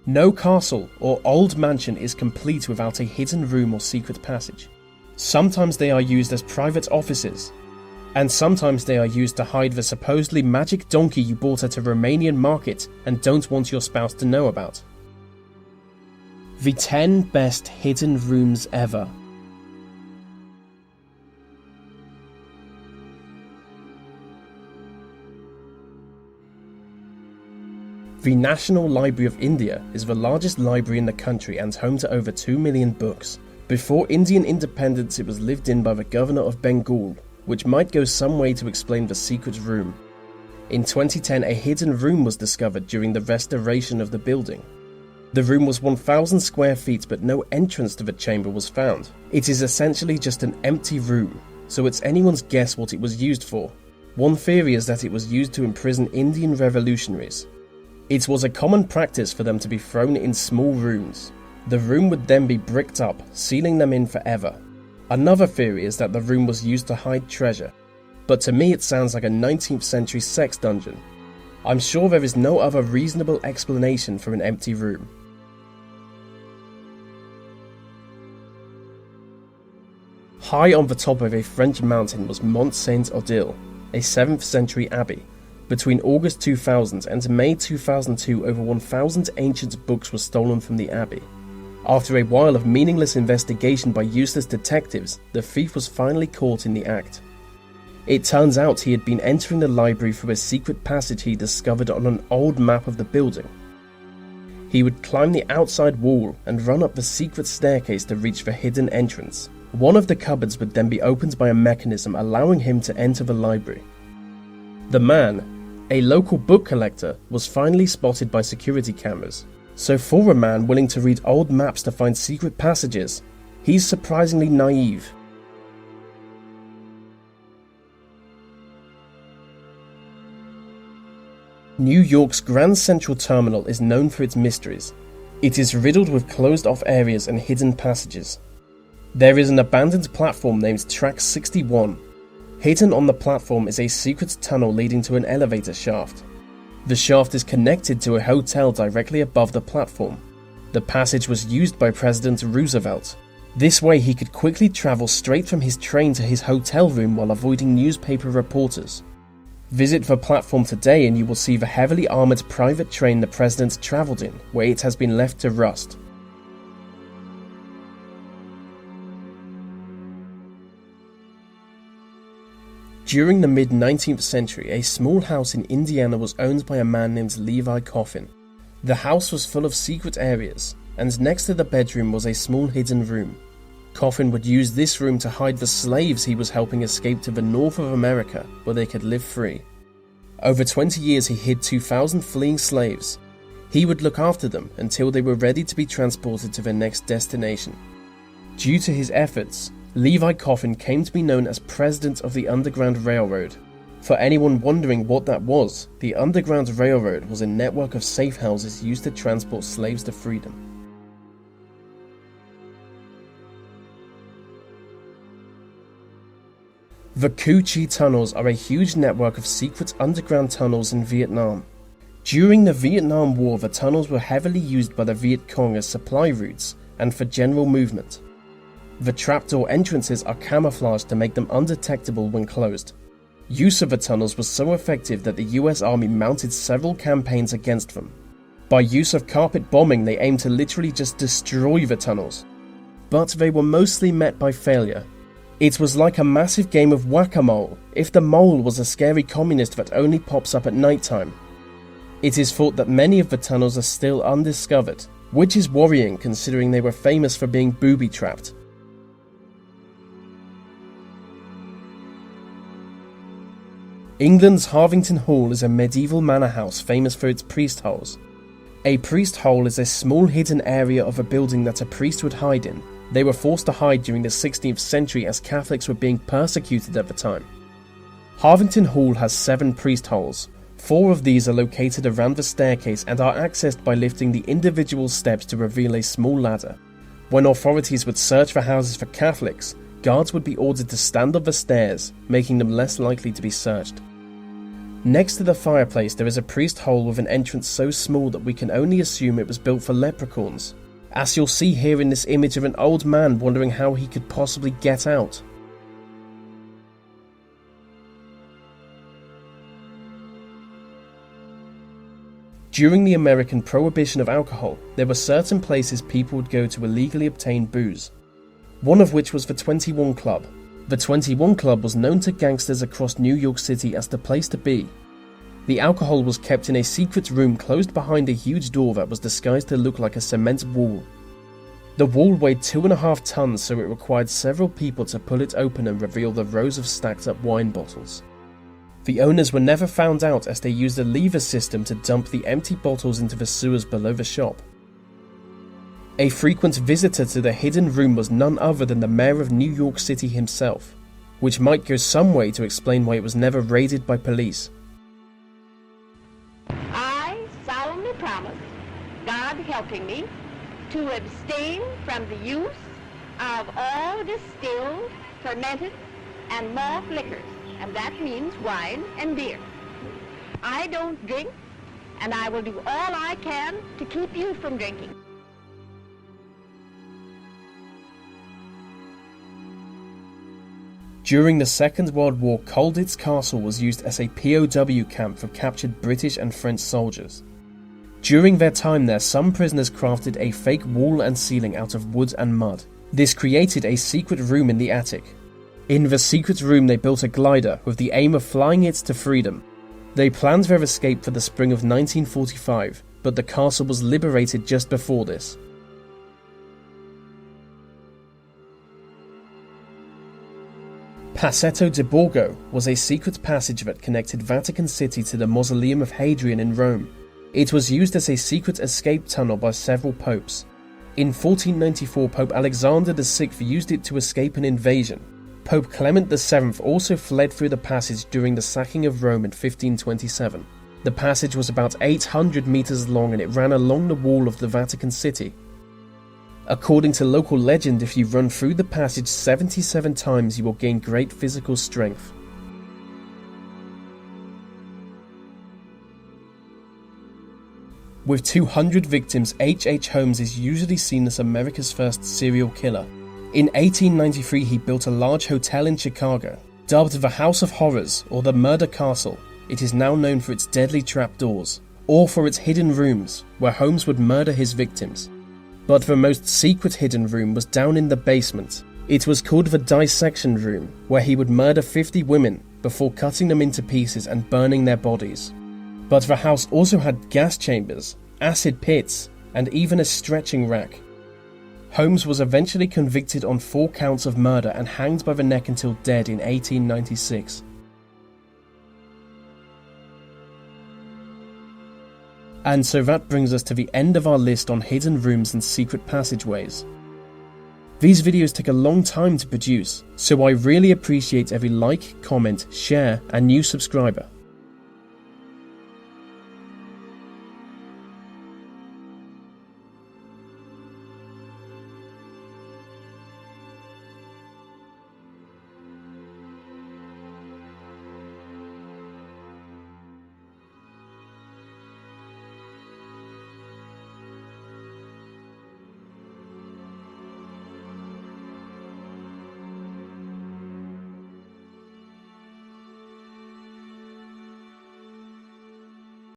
No castle or old mansion is complete without a hidden room or secret passage. Sometimes they are used as private offices, and sometimes they are used to hide the supposedly magic donkey you bought at a Romanian market and don't want your spouse to know about. The 10 best hidden rooms ever. The National Library of India is the largest library in the country and home to over 2 million books. Before Indian independence, it was lived in by the governor of Bengal, which might go some way to explain the secret room. In 2010, a hidden room was discovered during the restoration of the building. The room was 1,000 square feet, but no entrance to the chamber was found. It is essentially just an empty room, so it's anyone's guess what it was used for. One theory is that it was used to imprison Indian revolutionaries. It was a common practice for them to be thrown in small rooms. The room would then be bricked up, sealing them in forever. Another theory is that the room was used to hide treasure, but to me it sounds like a 19th century sex dungeon. I'm sure there is no other reasonable explanation for an empty room. High on the top of a French mountain was Mont Saint-Odile, a 7th century abbey. Between August 2000 and May 2002, over 1,000 ancient books were stolen from the abbey. After a while of meaningless investigation by useless detectives, the thief was finally caught in the act. It turns out he had been entering the library through a secret passage he discovered on an old map of the building. He would climb the outside wall and run up the secret staircase to reach the hidden entrance. One of the cupboards would then be opened by a mechanism allowing him to enter the library. The man, a local book collector, was finally spotted by security cameras. So for a man willing to read old maps to find secret passages, he's surprisingly naive. New York's Grand Central Terminal is known for its mysteries. It is riddled with closed-off areas and hidden passages. There is an abandoned platform named Track 61. Hidden on the platform is a secret tunnel leading to an elevator shaft. The shaft is connected to a hotel directly above the platform. The passage was used by President Roosevelt. This way he could quickly travel straight from his train to his hotel room while avoiding newspaper reporters. Visit the platform today and you will see the heavily armoured private train the president travelled in, where it has been left to rust. During the mid-19th century, a small house in Indiana was owned by a man named Levi Coffin. The house was full of secret areas, and next to the bedroom was a small hidden room. Coffin would use this room to hide the slaves he was helping escape to the north of America, where they could live free. Over 20 years he hid 2,000 fleeing slaves. He would look after them until they were ready to be transported to their next destination. Due to his efforts, Levi Coffin came to be known as President of the Underground Railroad. For anyone wondering what that was, the Underground Railroad was a network of safe houses used to transport slaves to freedom. The Cu Chi tunnels are a huge network of secret underground tunnels in Vietnam. During the Vietnam War, the tunnels were heavily used by the Viet Cong as supply routes and for general movement. The trapdoor entrances are camouflaged to make them undetectable when closed. Use of the tunnels was so effective that the US Army mounted several campaigns against them. By use of carpet bombing, they aimed to literally just destroy the tunnels. But they were mostly met by failure. It was like a massive game of whack-a-mole, if the mole was a scary communist that only pops up at nighttime. It is thought that many of the tunnels are still undiscovered, which is worrying considering they were famous for being booby-trapped. England's Harvington Hall is a medieval manor house famous for its priest holes. A priest hole is a small hidden area of a building that a priest would hide in. They were forced to hide during the 16th century as Catholics were being persecuted at the time. Harvington Hall has 7 priest holes. 4 of these are located around the staircase and are accessed by lifting the individual steps to reveal a small ladder. When authorities would search for houses for Catholics, guards would be ordered to stand on the stairs, making them less likely to be searched. Next to the fireplace there is a priest hole with an entrance so small that we can only assume it was built for leprechauns, as you'll see here in this image of an old man wondering how he could possibly get out. During the American prohibition of alcohol, there were certain places people would go to illegally obtain booze, one of which was the 21 Club. The 21 Club was known to gangsters across New York City as the place to be. The alcohol was kept in a secret room closed behind a huge door that was disguised to look like a cement wall. The wall weighed 2.5 tons, so it required several people to pull it open and reveal the rows of stacked up wine bottles. The owners were never found out as they used a lever system to dump the empty bottles into the sewers below the shop. A frequent visitor to the hidden room was none other than the mayor of New York City himself, which might go some way to explain why it was never raided by police. I solemnly promise, God helping me, to abstain from the use of all distilled, fermented, and malt liquors, and that means wine and beer. I don't drink, and I will do all I can to keep you from drinking. During the Second World War, Colditz Castle was used as a POW camp for captured British and French soldiers. During their time there, some prisoners crafted a fake wall and ceiling out of wood and mud. This created a secret room in the attic. In the secret room they built a glider with the aim of flying it to freedom. They planned their escape for the spring of 1945, but the castle was liberated just before this. Passetto di Borgo was a secret passage that connected Vatican City to the Mausoleum of Hadrian in Rome. It was used as a secret escape tunnel by several popes. In 1494, Pope Alexander VI used it to escape an invasion. Pope Clement VII also fled through the passage during the sacking of Rome in 1527. The passage was about 800 meters long and it ran along the wall of the Vatican City. According to local legend, if you run through the passage 77 times, you will gain great physical strength. With 200 victims, H.H. Holmes is usually seen as America's first serial killer. In 1893, he built a large hotel in Chicago. Dubbed the House of Horrors or the Murder Castle, it is now known for its deadly trapdoors, or for its hidden rooms, where Holmes would murder his victims. But the most secret hidden room was down in the basement. It was called the dissection room, where he would murder 50 women before cutting them into pieces and burning their bodies. But the house also had gas chambers, acid pits, and even a stretching rack. Holmes was eventually convicted on 4 counts of murder and hanged by the neck until dead in 1896. And so that brings us to the end of our list on hidden rooms and secret passageways. These videos take a long time to produce, so I really appreciate every like, comment, share, and new subscriber.